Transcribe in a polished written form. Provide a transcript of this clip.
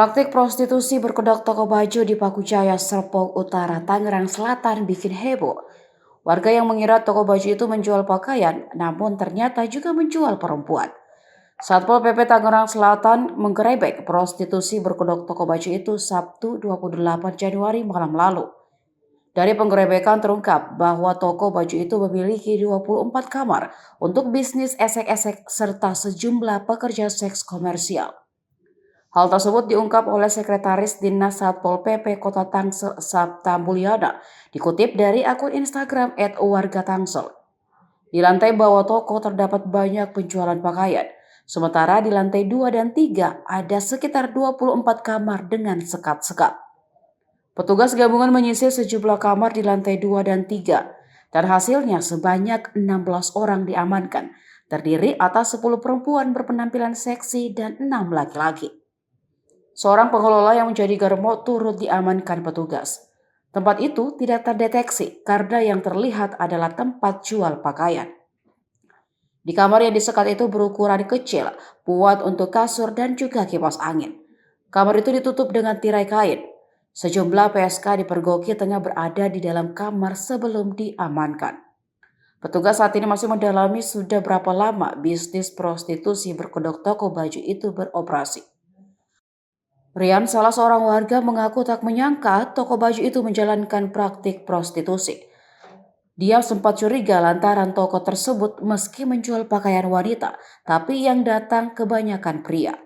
Praktik prostitusi berkedok toko baju di Pakujaya, Serpong Utara, Tangerang Selatan bikin heboh. Warga yang mengira toko baju itu menjual pakaian, namun ternyata juga menjual perempuan. Satpol PP Tangerang Selatan menggerebek prostitusi berkedok toko baju itu Sabtu 28 Januari malam lalu. Dari penggerebekan terungkap bahwa toko baju itu memiliki 24 kamar untuk bisnis esek-esek serta sejumlah pekerja seks komersial. Hal tersebut diungkap oleh Sekretaris Dinas Satpol PP Kota Tangsel, Sabta Mulyana, dikutip dari akun Instagram @wargatangsel. Di lantai bawah toko terdapat banyak penjualan pakaian, sementara di lantai 2 dan 3 ada sekitar 24 kamar dengan sekat-sekat. Petugas gabungan menyisir sejumlah kamar di lantai 2 dan 3, dan hasilnya sebanyak 16 orang diamankan, terdiri atas 10 perempuan berpenampilan seksi dan 6 laki-laki. Seorang pengelola yang menjadi garmo turut diamankan petugas. Tempat itu tidak terdeteksi karena yang terlihat adalah tempat jual pakaian. Di kamar yang disekat itu berukuran kecil, buat untuk kasur dan juga kipas angin. Kamar itu ditutup dengan tirai kain. Sejumlah PSK dipergoki tengah berada di dalam kamar sebelum diamankan. Petugas saat ini masih mendalami sudah berapa lama bisnis prostitusi berkedok toko baju itu beroperasi. Rian, salah seorang warga, mengaku tak menyangka toko baju itu menjalankan praktik prostitusi. Dia sempat curiga lantaran toko tersebut meski menjual pakaian wanita, tapi yang datang kebanyakan pria.